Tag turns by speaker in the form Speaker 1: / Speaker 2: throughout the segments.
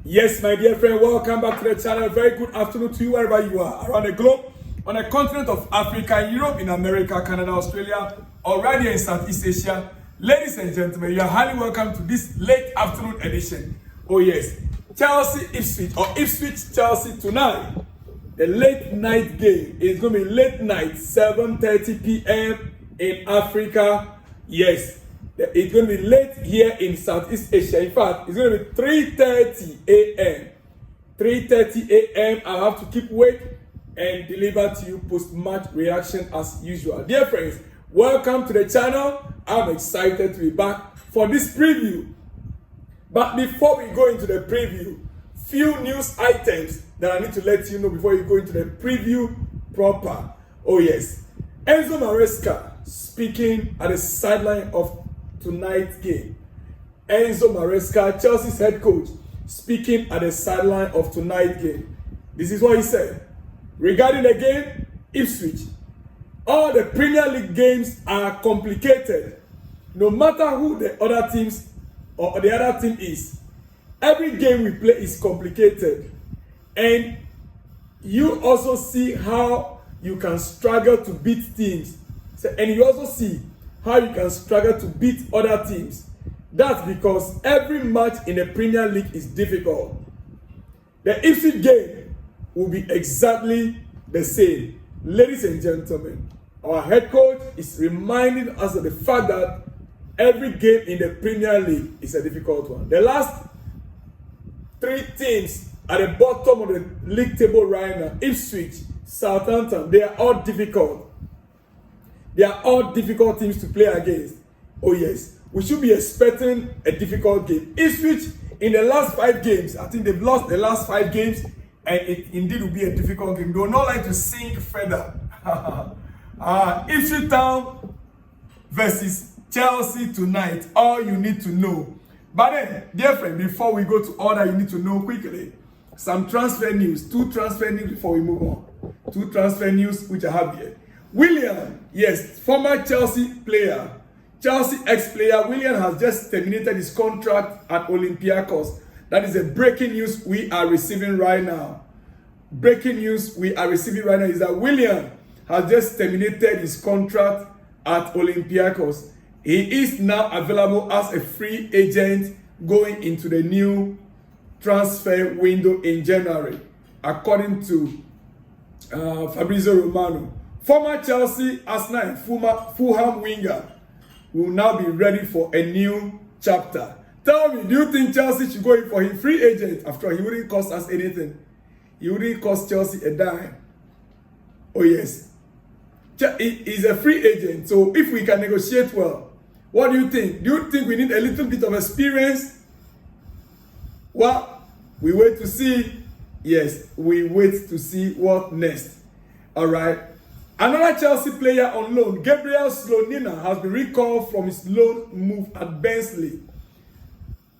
Speaker 1: Yes, my dear friend, welcome back to the channel. Very good afternoon to you wherever you are around the globe, on the continent of Africa, Europe, in America, Canada, Australia, or right here in Southeast Asia. Ladies and gentlemen, you are highly welcome to this late afternoon edition. Oh yes, Chelsea Ipswich or Ipswich Chelsea tonight. The late night game is going to be late night, 7:30 p.m. in Africa. Yes. It's going to be late here in Southeast Asia. In fact, it's going to be 3:30 a.m. 3:30 a.m. I'll have to keep wait and deliver to you post-match reaction as usual. Dear friends, welcome to the channel. I'm excited to be back for this preview. But before we go into the preview, few news items that I need to let you know before you go into the preview proper. Oh yes, Enzo Maresca speaking at the sideline of tonight's game. Enzo Maresca, Chelsea's head coach, speaking at the sideline of tonight's game. This is what he said. Regarding the game, Ipswich, all the Premier League games are complicated. No matter who the other teams or the other team is, every game we play is complicated. And you also see how you can struggle to beat teams. And you also see how you can struggle to beat other teams. That's because every match in the Premier League is difficult. The Ipswich game will be exactly the same. Ladies and gentlemen, our head coach is reminding us of the fact that every game in the Premier League is a difficult one. The last three teams at the bottom of the league table right now, Ipswich, Southampton, they are all difficult. They are all difficult teams to play against. Oh yes, we should be expecting a difficult game. Ipswich, in the last 5 games, I think they've lost the last 5 games, and it indeed will be a difficult game. They will not like to sink further. Ipswich Town versus Chelsea tonight. All you need to know. But then, dear friend, before we go to all that you need to know quickly, some transfer news. 2 transfer news before we move on. 2 transfer news which I have here. Willian, yes, former Chelsea player, Chelsea ex-player, Willian has just terminated his contract at Olympiacos. That is a breaking news we are receiving right now. Breaking news we are receiving right now is that Willian has just terminated his contract at Olympiacos. He is now available as a free agent going into the new transfer window in January, according to Fabrizio Romano. Former Chelsea, Arsenal, and Fulham winger will now be ready for a new chapter. Tell me, do you think Chelsea should go in for him free agent? After all, he wouldn't cost us anything. He wouldn't cost Chelsea a dime. Oh yes. He's a free agent, so if we can negotiate well, what do you think? Do you think we need a little bit of experience? Well, we wait to see. Yes, we wait to see what next. All right. Another Chelsea player on loan, Gabriel Slonina, has been recalled from his loan move at Barnsley.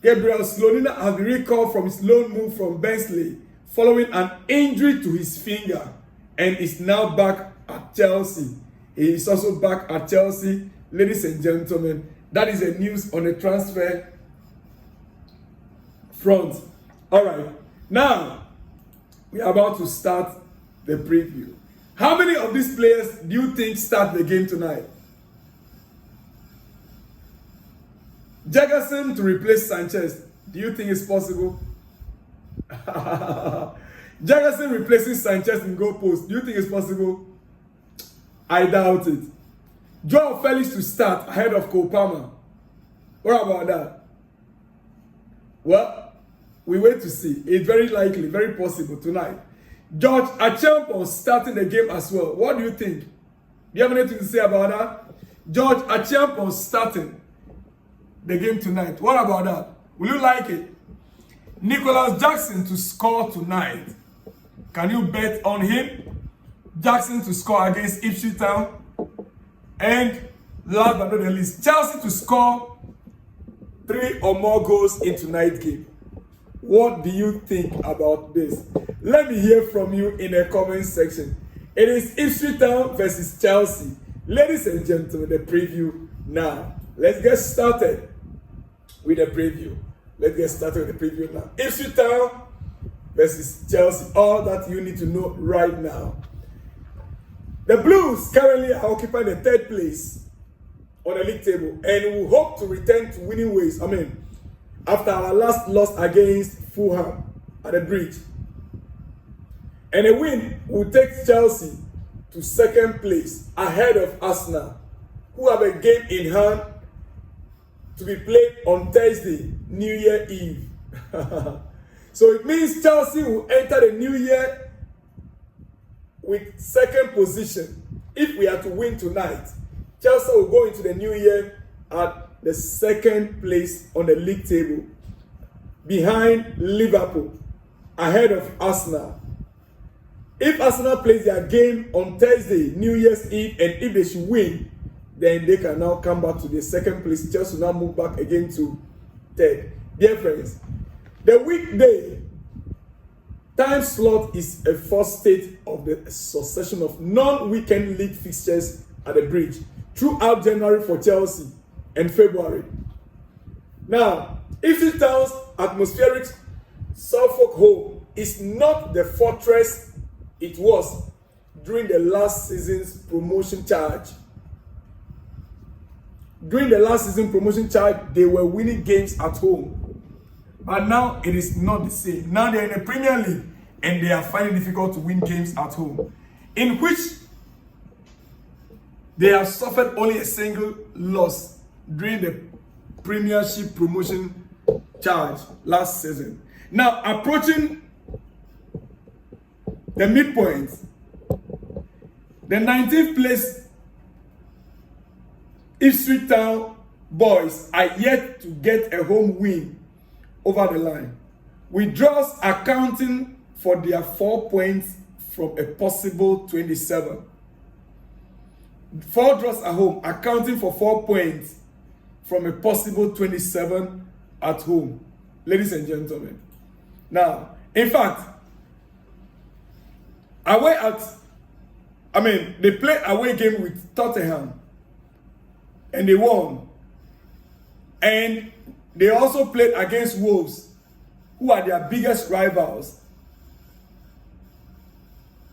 Speaker 1: Gabriel Slonina has been recalled from his loan move from Barnsley following an injury to his finger and is now back at Chelsea. He is also back at Chelsea. Ladies and gentlemen, that is the news on the transfer front. All right, now we are about to start the preview. How many of these players do you think start the game tonight? Jefferson to replace Sanchez. Do you think it's possible? Jefferson replacing Sanchez in goal post. Do you think it's possible? I doubt it. Joao Felix to start ahead of Cole Palmer. What about that? Well, we wait to see. It's very likely, very possible tonight. George Acheampong starting the game as well. What do you think? Do you have anything to say about that? George Acheampong starting the game tonight. What about that? Will you like it? Nicholas Jackson to score tonight. Can you bet on him? Jackson to score against Ipswich Town. And last but not the least, Chelsea to score 3 or more goals in tonight's game. What do you think about this? Let me hear from you in the comment section. It is Ipswich Town versus Chelsea. Ladies and gentlemen, the preview now. Let's get started with the preview. Let's get started with the preview now. Ipswich Town versus Chelsea. All that you need to know right now. The Blues currently are occupying the third place on the league table and will hope to return to winning ways. After our last loss against Fulham at the Bridge. And a win will take Chelsea to second place ahead of Arsenal, who have a game in hand to be played on Thursday, New Year Eve. So it means Chelsea will enter the new year with second position. If we are to win tonight, Chelsea will go into the new year at the second place on the league table, behind Liverpool, ahead of Arsenal. If Arsenal plays their game on Thursday, New Year's Eve, and if they should win, then they can now come back to the second place. Chelsea will now move back again to third. Dear friends, the weekday time slot is a first stage of the succession of non-weekend league fixtures at the Bridge throughout January for Chelsea and February. Now, Ipswich Town's atmospheric Suffolk home is not the fortress it was during the last season's promotion charge. During the last season promotion charge, they were winning games at home. But now it is not the same. Now they are in the Premier League and they are finding it difficult to win games at home, in which they have suffered only a single loss during the Premiership promotion charge last season. Now approaching the midpoint, the 19th place Ipswich Town boys are yet to get a home win over the line, with draws accounting for their 4 points from a possible 27. 4 draws at home accounting for 4 points from a possible 27 at home, ladies and gentlemen. Now, in fact, they played away game with Tottenham and they won. And they also played against Wolves, who are their biggest rivals.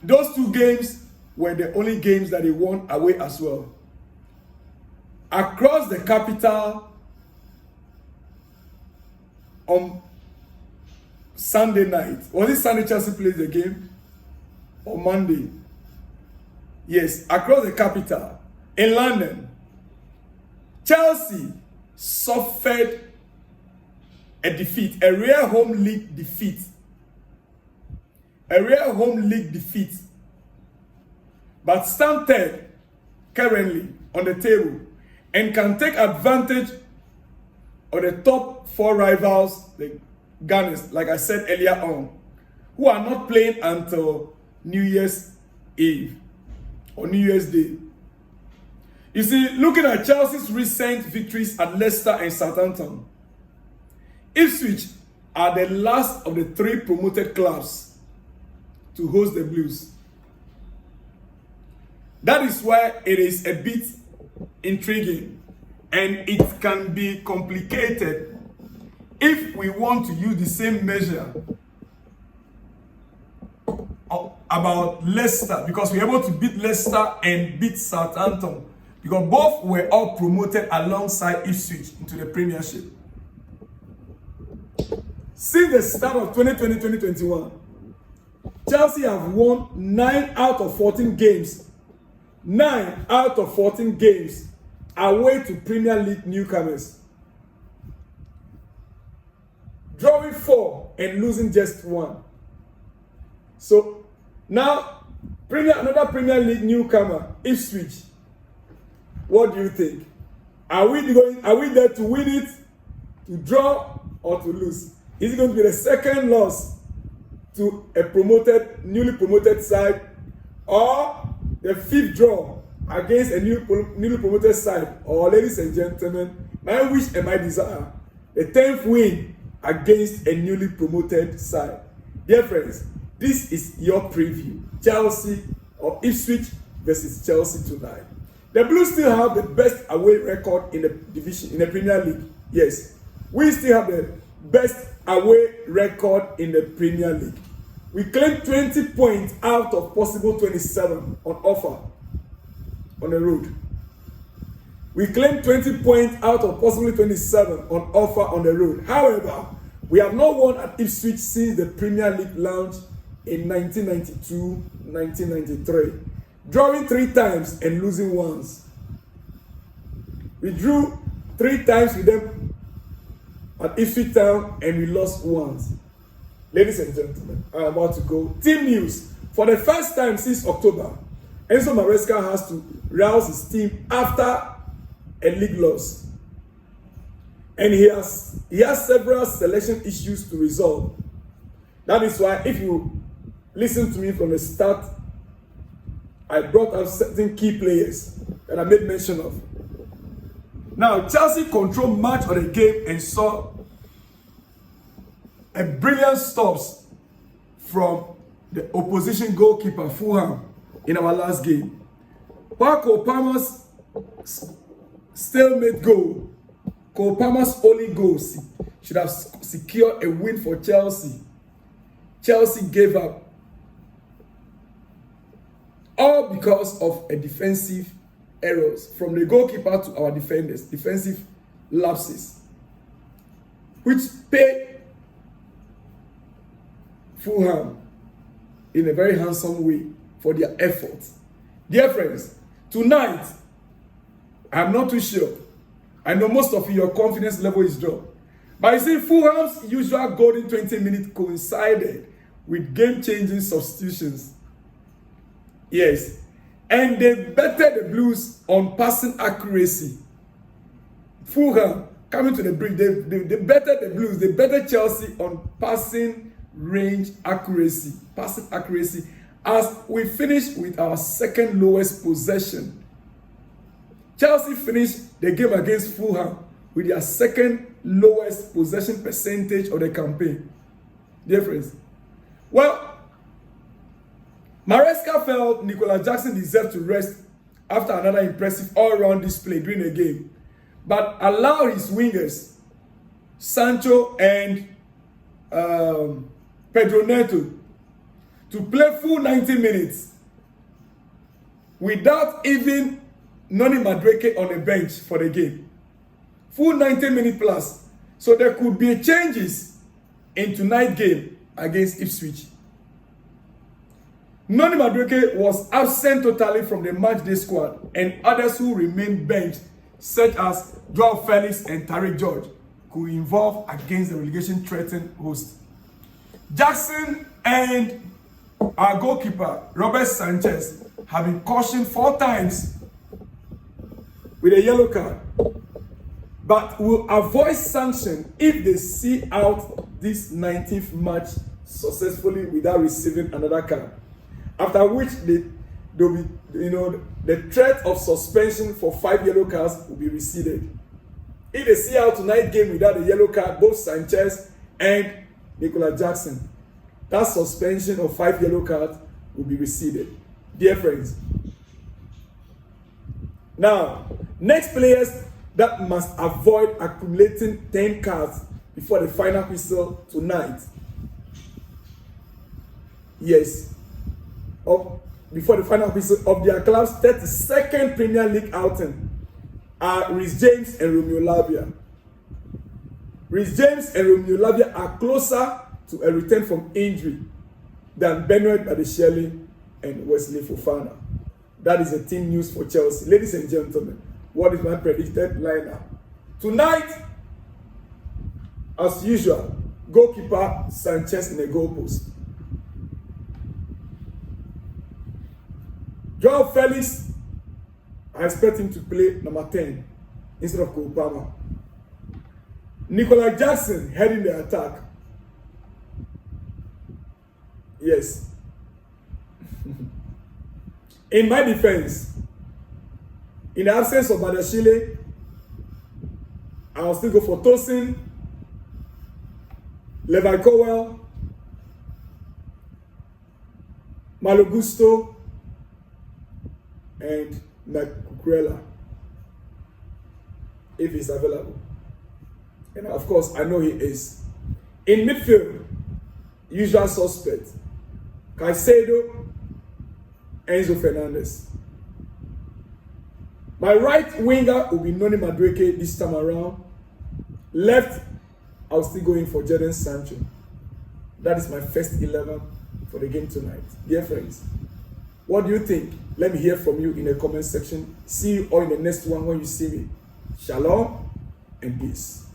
Speaker 1: Those 2 games were the only games that they won away as well. Across the capital on Sunday night. Was it Sunday Chelsea played the game? Or Monday? Yes, across the capital in London, Chelsea suffered a defeat, a rare home league defeat. A rare home league defeat. But stand third currently on the table and can take advantage of the top 4 rivals, the Gunners, like I said earlier on, who are not playing until New Year's Eve or New Year's Day. You see, looking at Chelsea's recent victories at Leicester and Southampton, Ipswich are the last of the 3 promoted clubs to host the Blues. That is why it is a bit intriguing and it can be complicated if we want to use the same measure about Leicester, because we were able to beat Leicester and beat Southampton, because both were all promoted alongside Ipswich into the Premiership. Since the start of 2020-2021, Chelsea have won 9 out of 14 games. 9 out of 14 games away to Premier League newcomers. Drawing 4 and losing just 1. So now, another Premier League newcomer, Ipswich. What do you think? Are we there to win it, to draw, or to lose? Is it going to be the second loss to a newly promoted side, or the 5th draw against a newly promoted side? Or, ladies and gentlemen, my wish and my desire, the 10th win against a newly promoted side. Dear friends, this is your preview. Chelsea or Ipswich versus Chelsea tonight. The Blues still have the best away record in the division, in the Premier League. Yes, we still have best away record in the Premier League. We claimed 20 points out of possible 27 on offer on the road. We claimed 20 points out of possibly 27 on offer on the road. However, we have not won at Ipswich since the Premier League launch in 1992-1993, drawing 3 times and losing once. We drew 3 times with them at Ipswich Town and we lost once. Ladies and gentlemen, I'm about to go. Team news. For the first time since October, Enzo Maresca has to rouse his team after a league loss. And he has several selection issues to resolve. That is why, if you listen to me from the start, I brought up certain key players that I made mention of. Now, Chelsea controlled much of the game and saw a brilliant stops from the opposition goalkeeper Fulham in our last game. While Cole Palmer's stalemate goal, Cole Palmer's only goal should have secured a win for Chelsea. Chelsea gave up, all because of a defensive errors from the goalkeeper to our defenders, defensive lapses, which paid Fulham in a very handsome way for their efforts. Dear friends, tonight, I'm not too sure. I know most of you, your confidence level is dropped. But you see, Fulham's usual golden 20-minute coincided with game-changing substitutions. Yes. And they bettered the Blues on passing accuracy. Fulham, coming to the break, they bettered the Blues. They bettered Chelsea on passing range accuracy. Passing accuracy. As we finished with our second lowest possession. Chelsea finished the game against Fulham with their second lowest possession percentage of the campaign. Dear friends. Well, Maresca felt Nicola Jackson deserved to rest after another impressive all-round display during the game, but allowed his wingers, Sancho and Pedro Neto, to play full 90 minutes without even Noni Madueke on the bench for the game. Full 90 minutes plus. So there could be changes in tonight's game against Ipswich. Noni Madueke was absent totally from the matchday squad, and others who remained benched, such as Joao Felix and Tariq George, could involve against the relegation-threatened host. Jackson and our goalkeeper, Robert Sanchez, have been cautioned 4 times with a yellow card, but will avoid sanction if they see out this 19th match successfully without receiving another card. After which they'll be, the threat of suspension for 5 yellow cards will be receded. If they see out tonight's game without a yellow card, both Sanchez and Nicola Jackson, that suspension of 5 yellow cards will be receded. Dear friends. Now, next players that must avoid accumulating 10 cards before the final whistle tonight. Yes. Before the final whistle of their club's 32nd Premier League outing are Reece James and Romeo Lavia. Reece James and Romeo Lavia are closer to a return from injury than Benoit Badiashile and Wesley Fofana. That is the team news for Chelsea. Ladies and gentlemen, what is my predicted lineup? Tonight, as usual, goalkeeper Sanchez in the goalpost. Joao Felix, I expect him to play number 10 instead of Cole Palmer. Nicola Jackson heading the attack. Yes. In my defense, in the absence of Badiashile, I'll still go for Tosin, Levi Cowell, Malo Gusto, and Cucurella, if he's available. And of course, I know he is. In midfield, usual suspect, Caicedo, Enzo Fernandez. My right winger will be Noni Madueke this time around. Left, I'll still go in for Jadon Sancho. That is my first 11 for the game tonight. Dear friends, what do you think? Let me hear from you in the comment section. See you all in the next one when you see me. Shalom and peace.